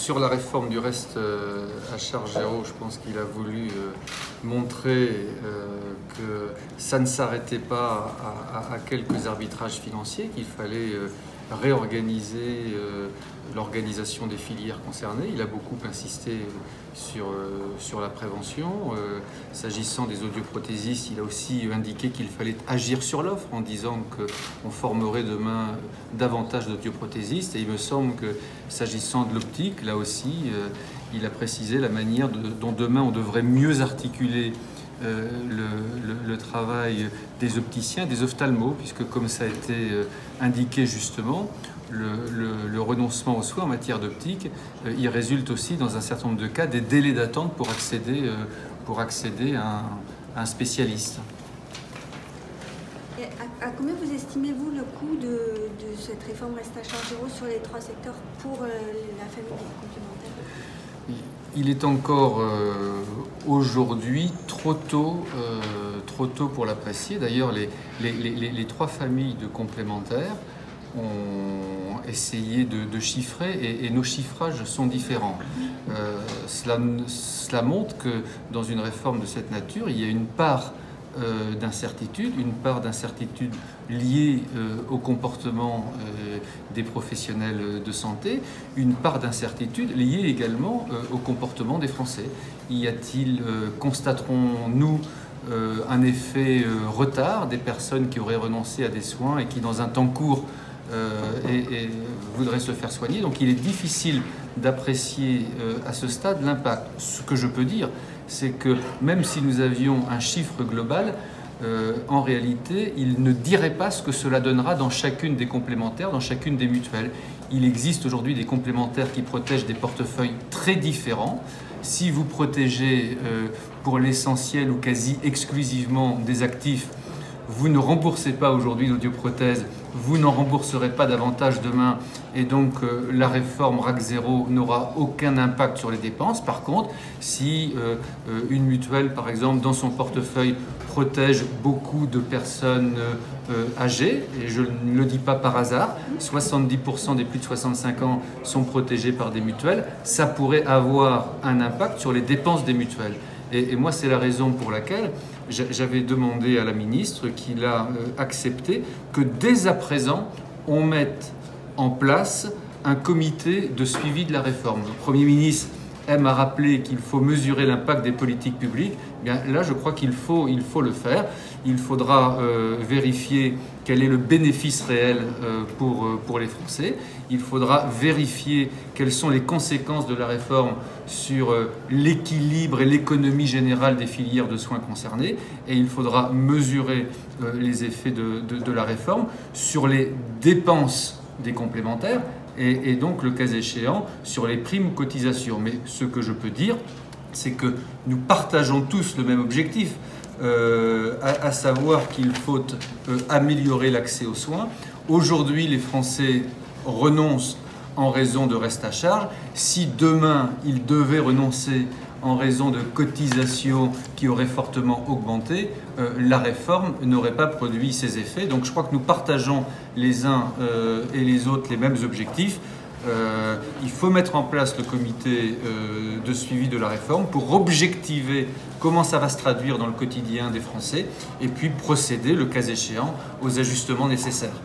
Sur la réforme du reste à charge zéro, je pense qu'il a voulu montrer que ça ne s'arrêtait pas à quelques arbitrages financiers, qu'il fallait réorganiser l'organisation des filières concernées. Il a beaucoup insisté sur la prévention. S'agissant des audioprothésistes, il a aussi indiqué qu'il fallait agir sur l'offre en disant qu'on formerait demain davantage d'audioprothésistes. Et il me semble que s'agissant de l'optique, là aussi, il a précisé la manière dont demain on devrait mieux articuler le travail des opticiens, des ophtalmos, puisque comme ça a été indiqué justement, le renoncement aux soins en matière d'optique, il résulte aussi dans un certain nombre de cas des délais d'attente pour accéder à un spécialiste. Et à combien vous estimez-vous le coût de cette réforme reste à charge zéro sur les 3 secteurs pour la famille complémentaire? Il est encore aujourd'hui trop tôt pour l'apprécier. D'ailleurs, les 3 familles de complémentaires ont essayé de chiffrer et nos chiffrages sont différents. Cela montre que dans une réforme de cette nature, il y a une part d'incertitude liée au comportement des professionnels de santé, une part d'incertitude liée également au comportement des Français. Constaterons-nous un effet retard des personnes qui auraient renoncé à des soins et qui dans un temps court voudraient se faire soigner? Donc il est difficile d'apprécier à ce stade l'impact. Ce que je peux dire, c'est que même si nous avions un chiffre global, en réalité, il ne dirait pas ce que cela donnera dans chacune des complémentaires, dans chacune des mutuelles. Il existe aujourd'hui des complémentaires qui protègent des portefeuilles très différents. Si vous protégez pour l'essentiel ou quasi exclusivement des actifs, vous ne remboursez pas aujourd'hui l'audioprothèse, vous n'en rembourserez pas davantage demain et donc la réforme RAC 0 n'aura aucun impact sur les dépenses. Par contre, si une mutuelle, par exemple, dans son portefeuille protège beaucoup de personnes âgées, et je ne le dis pas par hasard, 70% des plus de 65 ans sont protégés par des mutuelles, ça pourrait avoir un impact sur les dépenses des mutuelles. Et moi, c'est la raison pour laquelle j'avais demandé à la ministre, qu'il a accepté, que dès à présent, on mette en place un comité de suivi de la réforme. Le Premier ministre aime à rappeler qu'il faut mesurer l'impact des politiques publiques. Eh bien, là, je crois qu'il faut le faire. Il faudra vérifier quel est le bénéfice réel pour les Français. Il faudra vérifier quelles sont les conséquences de la réforme sur l'équilibre et l'économie générale des filières de soins concernées. Et il faudra mesurer les effets de la réforme sur les dépenses des complémentaires et donc, le cas échéant, sur les primes cotisations. Mais ce que je peux dire, c'est que nous partageons tous le même objectif, à savoir qu'il faut améliorer l'accès aux soins. Aujourd'hui, les Français renoncent en raison de reste à charge. Si demain, ils devaient renoncer en raison de cotisations qui auraient fortement augmenté, la réforme n'aurait pas produit ses effets. Donc je crois que nous partageons les uns et les autres les mêmes objectifs. Il faut mettre en place le comité de suivi de la réforme pour objectiver comment ça va se traduire dans le quotidien des Français et puis procéder, le cas échéant, aux ajustements nécessaires.